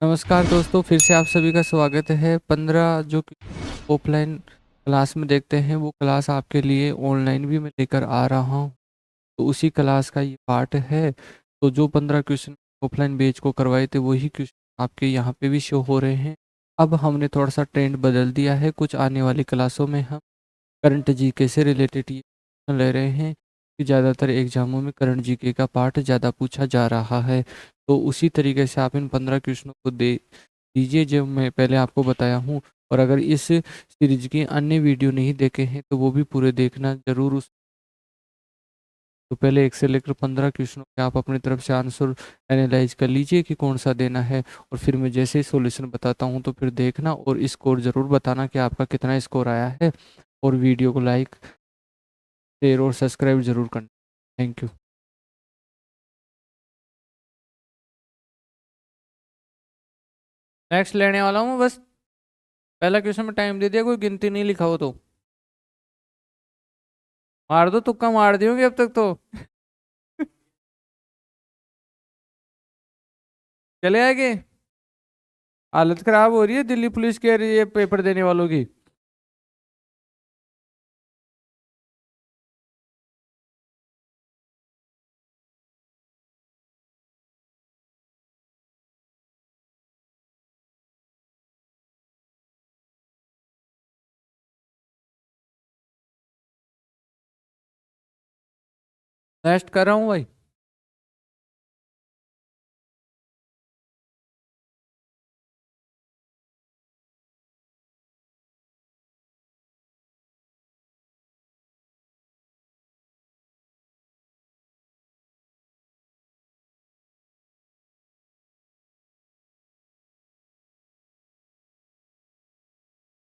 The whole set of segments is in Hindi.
नमस्कार दोस्तों, फिर से आप सभी का स्वागत है। 15 जो कि ऑफलाइन क्लास में देखते हैं, वो क्लास आपके लिए ऑनलाइन भी मैं लेकर आ रहा हूँ। तो उसी क्लास का ये पार्ट है। तो जो 15 क्वेश्चन ऑफलाइन बैच को करवाए थे, वही क्वेश्चन आपके यहाँ पे भी शो हो रहे हैं। अब हमने थोड़ा सा ट्रेंड बदल दिया है। कुछ आने वाली क्लासों में हम करंट जीके से रिलेटेड ये क्वेश्चन ले रहे हैं कि ज़्यादातर एग्जामों में करंट जीके का पार्ट ज़्यादा पूछा जा रहा है। तो उसी तरीके से आप इन 15 क्वेश्चनों को दे दीजिए जो मैं पहले आपको बताया हूँ। और अगर इस सीरीज की अन्य वीडियो नहीं देखे हैं तो वो भी पूरे देखना ज़रूर। उस तो पहले 1 से लेकर 15 क्वेश्चनों के आप अपनी तरफ से आंसर एनालाइज कर लीजिए कि कौन सा देना है। और फिर मैं जैसे ही सॉल्यूशन बताता हूँ तो फिर देखना और स्कोर ज़रूर बताना कि आपका कितना स्कोर आया है। और वीडियो को लाइक, शेयर और सब्सक्राइब ज़रूर करना। Thank you. नेक्स्ट लेने वाला हूँ बस। पहला क्वेश्चन में टाइम दे दिया, कोई गिनती नहीं लिखा हो तो मार दो, तुक्का मार दी होगी अब तक तो। चले आएंगे। हालत खराब हो रही है दिल्ली पुलिस के ये पेपर देने वालों की। नेक्स्ट कर रहा हूँ भाई।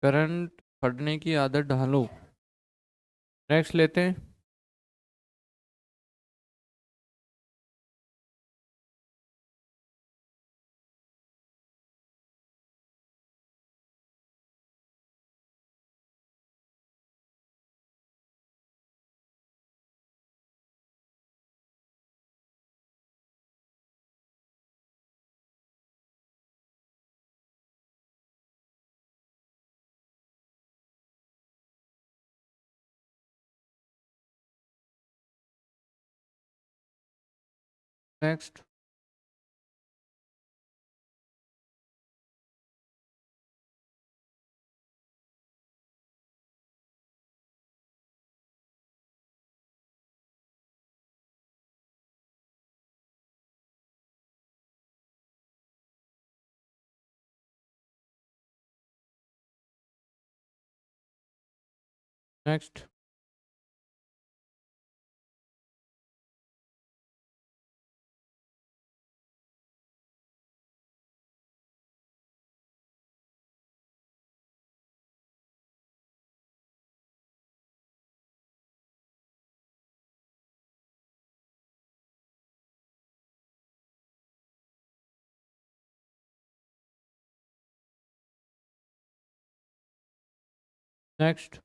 करंट पढ़ने की आदत डालो। नेक्स्ट लेते हैं। नेक्स्ट। नेक्स्ट। नेक्स्ट।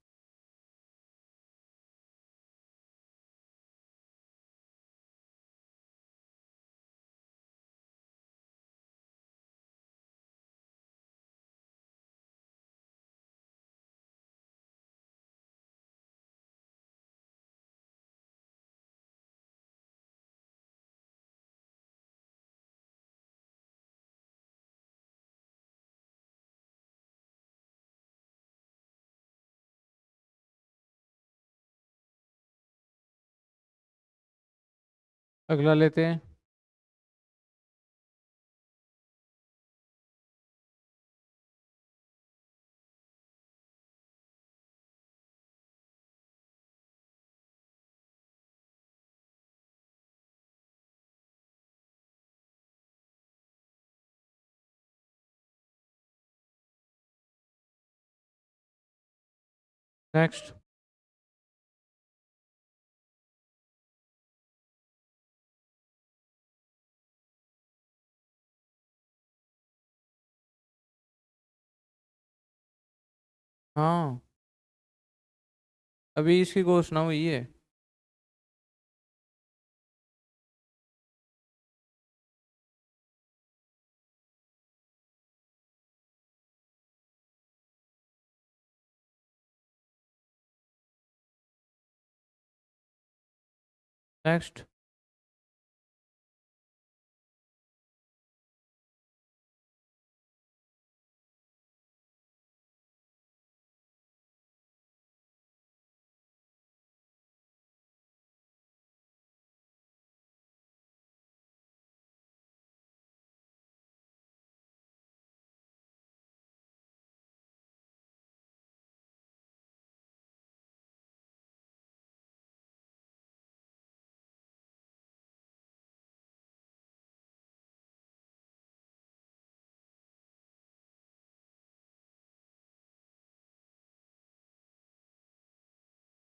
अगला लेते हैं। नेक्स्ट। हाँ, अभी इसकी घोषणा हुई है। नेक्स्ट।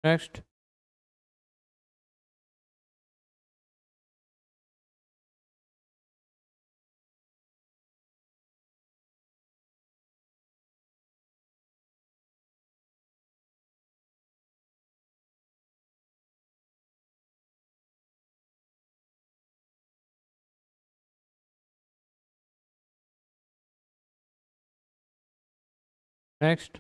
नेक्स्ट। नेक्स्ट।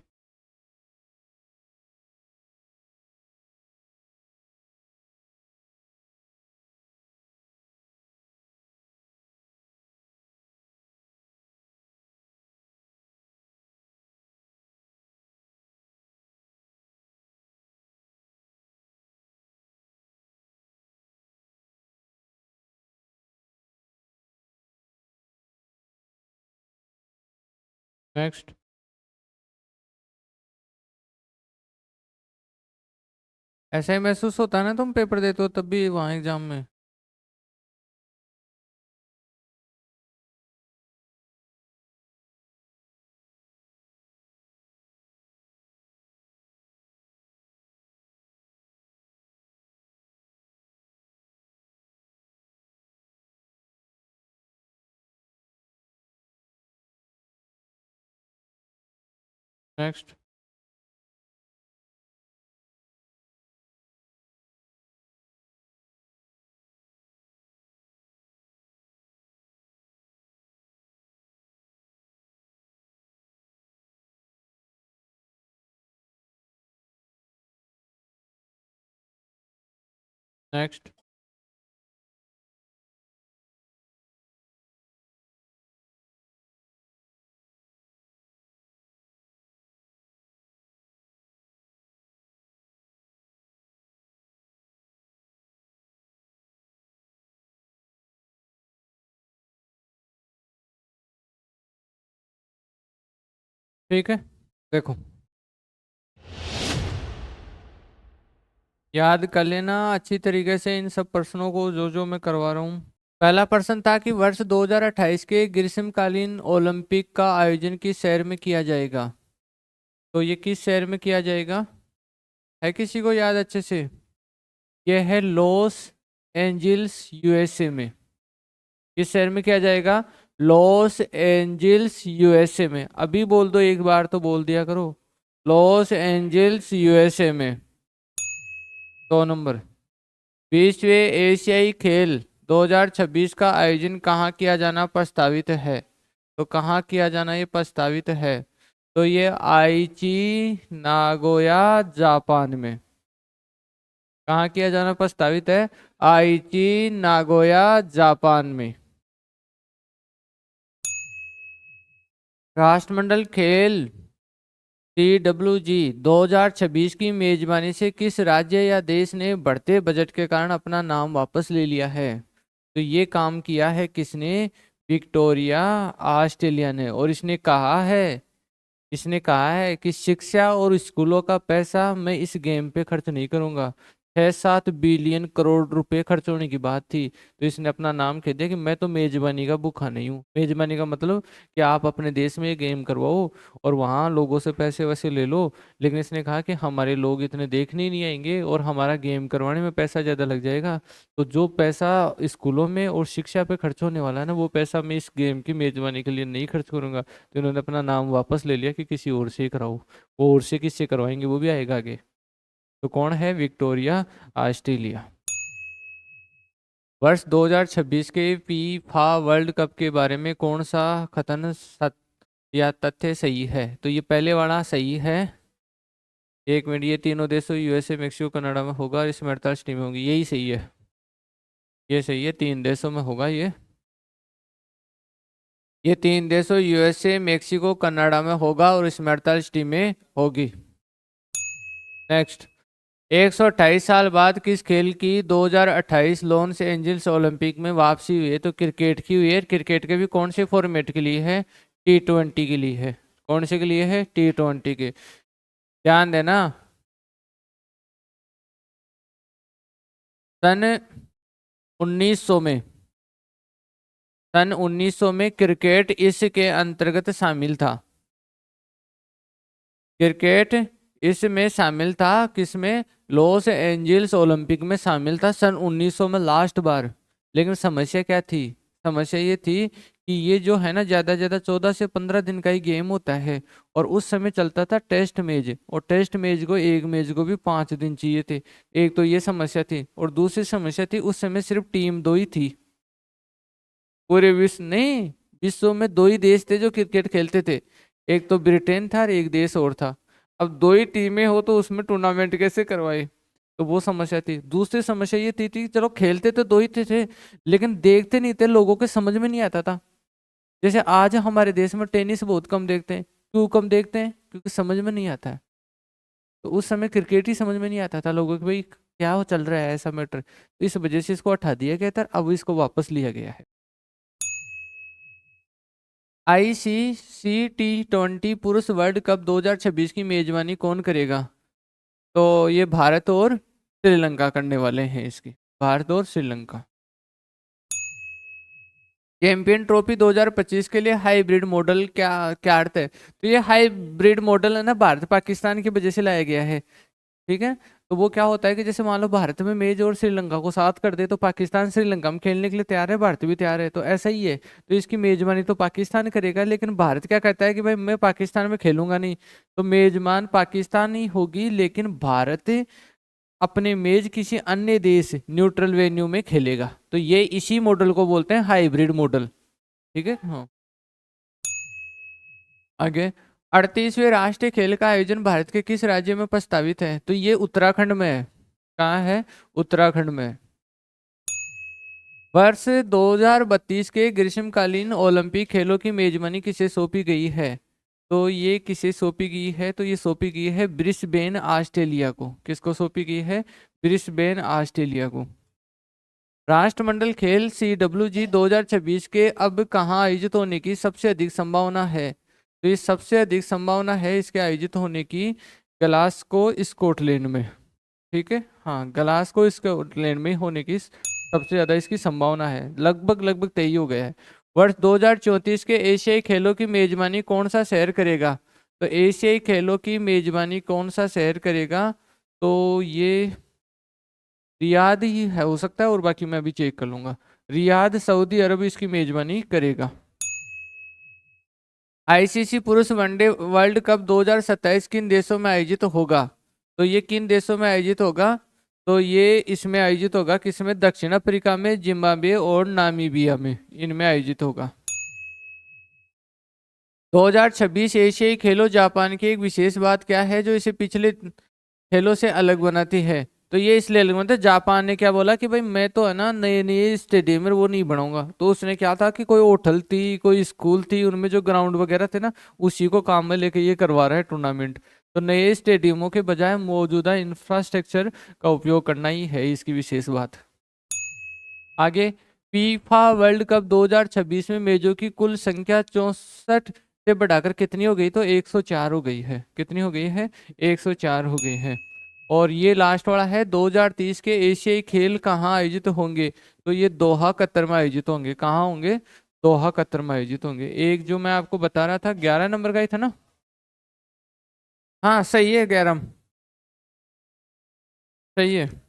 नेक्स्ट। ऐसा ही महसूस होता है ना, तुम पेपर देते हो तब भी वहाँ एग्जाम में। नेक्स्ट। नेक्स्ट। ठीक है, देखो याद कर लेना अच्छी तरीके से इन सब प्रश्नों को जो जो मैं करवा रहा हूँ। पहला प्रश्न था कि वर्ष 2028 के ग्रीष्मकालीन ओलंपिक का आयोजन किस शहर में किया जाएगा। तो ये किस शहर में किया जाएगा, है किसी को याद अच्छे से? ये है लॉस एंजिल्स यूएसए में। किस शहर में किया जाएगा? लॉस एंजिल्स यूएसए में। अभी बोल दो, एक बार तो बोल दिया करो। लॉस एंजिल्स यूएसए में। 2 नंबर, 20वें एशियाई खेल 2026 का आयोजन कहाँ किया जाना प्रस्तावित है? तो कहाँ किया जाना ये प्रस्तावित है? तो ये आईची नागोया जापान में। कहाँ किया जाना प्रस्तावित है? आईची नागोया जापान में। राष्ट्रमंडल खेल TWG 2026 की मेजबानी से किस राज्य या देश ने बढ़ते बजट के कारण अपना नाम वापस ले लिया है? तो ये काम किया है किसने? विक्टोरिया ऑस्ट्रेलिया ने। और इसने कहा है कि शिक्षा और स्कूलों का पैसा मैं इस गेम पे खर्च नहीं करूंगा। 6-7 बिलियन करोड़ रुपए खर्च होने की बात थी, तो इसने अपना नाम कह दिया कि मैं तो मेजबानी का भूखा नहीं हूँ। मेजबानी का मतलब कि आप अपने देश में ये गेम करवाओ और वहाँ लोगों से पैसे वैसे ले लो, लेकिन इसने कहा कि हमारे लोग इतने देखने ही नहीं आएंगे और हमारा गेम करवाने में पैसा ज़्यादा लग जाएगा। तो जो पैसा स्कूलों में और शिक्षा पे खर्च होने वाला है ना, वो पैसा मैं इस गेम की मेजबानी के लिए नहीं खर्च करूंगा। तो इन्होंने अपना नाम वापस ले लिया कि किसी और से ही कराओ। वो और से किससे करवाएंगे वो भी आएगा आगे। तो कौन है? Victoria Australia. वर्ष 2026 के फीफा वर्ल्ड कप के बारे में कौन सा कथन सत्य या तथ्य सही है? तो ये पहले वाला सही है। 1 मिनट, ये तीनों देशों यूएसए, मेक्सिको, कनाडा में होगा और इसमें 48 टीमें होंगी, यही सही है। ये सही है, 3 देशों में होगा ये 3 देशों यूएसए, मेक्सिको, कनाडा में होगा और इसमें 48 टीमें होगी। नेक्स्ट, 128 साल बाद किस खेल की 2028 लॉस एंजल्स ओलंपिक में वापसी हुई है? तो क्रिकेट की हुई है। क्रिकेट के भी कौन से फॉर्मेट के लिए है? T20 के लिए है। कौन से के लिए है? T20 के। ध्यान देना। सन 1900 में, सन 1900 में क्रिकेट इसके अंतर्गत शामिल था। क्रिकेट इसमें शामिल था, किसमें? लॉस एंजल्स ओलंपिक में शामिल था सन 1900 में लास्ट बार। लेकिन समस्या क्या थी? समस्या ये थी कि ये जो है ना, ज्यादा ज्यादा 14 से 15 दिन का ही गेम होता है और उस समय चलता था टेस्ट मैच, और टेस्ट मैच को, एक मैच को भी 5 दिन चाहिए थे। एक तो ये समस्या थी, और दूसरी समस्या थी उस समय सिर्फ टीम 2 ही थी। पूरे विश्व नहीं, विश्व में 2 ही देश थे जो क्रिकेट खेलते थे। एक तो ब्रिटेन था और एक देश और था। अब 2 ही टीमें हो तो उसमें टूर्नामेंट कैसे करवाए? तो वो समस्या थी। दूसरी समस्या ये थी चलो खेलते तो 2 ही थे, लेकिन देखते नहीं थे, लोगों के समझ में नहीं आता था। जैसे आज हमारे देश में टेनिस बहुत कम देखते हैं। क्यों कम देखते हैं? क्योंकि समझ में नहीं आता है। तो उस समय क्रिकेट ही समझ में नहीं आता था लोगों को, भाई क्या हो चल रहा है ऐसा मैटर। तो इस वजह से इसको हटा दिया गया था, अब इसको वापस लिया गया है। ICC T20 पुरुष वर्ल्ड कप 2026 की मेजबानी कौन करेगा? तो ये भारत और श्रीलंका करने वाले हैं इसकी। भारत और श्रीलंका। चैंपियन ट्रॉफी 2025 के लिए हाइब्रिड मॉडल क्या क्या अर्थ है? तो ये हाइब्रिड मॉडल है ना, भारत पाकिस्तान की वजह से लाया गया है। ठीक है। तो वो क्या होता है कि जैसे मान लो भारत में मैच और श्रीलंका को साथ कर दे, तो पाकिस्तान श्रीलंका में खेलने के लिए तैयार है, भारत भी तैयार है, तो ऐसा ही है। तो इसकी मेजबानी तो पाकिस्तान करेगा, लेकिन भारत क्या कहता है कि भाई मैं पाकिस्तान में खेलूंगा नहीं। तो मेजबान पाकिस्तान ही होगी, लेकिन भारत अपने मैच किसी अन्य देश न्यूट्रल वेन्यू में खेलेगा। तो ये इसी मॉडल को बोलते हैं हाइब्रिड मॉडल। ठीक है। हाँ, आगे। 38वें राष्ट्रीय खेल का आयोजन भारत के किस राज्य में प्रस्तावित है? तो ये उत्तराखंड में है। कहाँ है? उत्तराखंड में। वर्ष 2032 के ग्रीष्मकालीन ओलंपिक खेलों की मेजबानी किसे सौंपी गई है? तो ये किसे सौंपी गई है? तो ये सौंपी गई है ब्रिस्बेन ऑस्ट्रेलिया को। किसको सौंपी गई है? ब्रिस्बेन ऑस्ट्रेलिया को। राष्ट्रमंडल खेल CWG 2026 के अब कहाँ आयोजित होने की सबसे अधिक संभावना है? तो ये सबसे अधिक संभावना है इसके आयोजित होने की ग्लासगो स्कॉटलैंड में। ठीक है। हाँ, ग्लासगो स्कॉटलैंड में होने की सबसे ज्यादा इसकी संभावना है। लगभग लगभग तय हो गया है। वर्ष 2034 के एशियाई खेलों की मेजबानी कौन सा शहर करेगा? तो एशियाई खेलों की मेजबानी कौन सा शहर करेगा? तो ये रियाद ही है, हो सकता है, और बाकी मैं अभी चेक कर लूंगा। रियाद, सऊदी अरब इसकी मेजबानी करेगा। ICC पुरुष वनडे वर्ल्ड कप 2027 किन देशों में आयोजित होगा? तो ये किन देशों में आयोजित होगा? तो ये इसमें आयोजित होगा किसमें? दक्षिण अफ्रीका में, जिम्बाब्वे और नामीबिया में, इनमें आयोजित होगा। 2026 एशियाई खेलों जापान की एक विशेष बात क्या है जो इसे पिछले खेलों से अलग बनाती है? तो ये इसलिए अलग बनाती है, जापान ने क्या बोला कि भाई मैं तो है ना नए नए स्टेडियम में वो नहीं बनाऊंगा। तो उसने क्या था कि कोई होटल थी, कोई स्कूल थी, उनमें जो ग्राउंड वगैरह थे ना, उसी को काम में लेके ये करवा रहा है टूर्नामेंट। तो नए स्टेडियमों के बजाय मौजूदा इंफ्रास्ट्रक्चर का उपयोग करना ही है इसकी विशेष बात। आगे। फीफा वर्ल्ड कप 2026 में मैचों की कुल संख्या 64 से बढ़ाकर कितनी हो गई? तो 104 हो गई है। कितनी हो गई है? 104 हो गई है। और ये लास्ट वाला है, 2030 के एशियाई खेल कहाँ आयोजित होंगे? तो ये दोहा कतर में आयोजित होंगे। कहाँ होंगे? दोहा कतर में आयोजित होंगे। एक जो मैं आपको बता रहा था 11 नंबर का ही था ना। हाँ सही है, 11। सही है।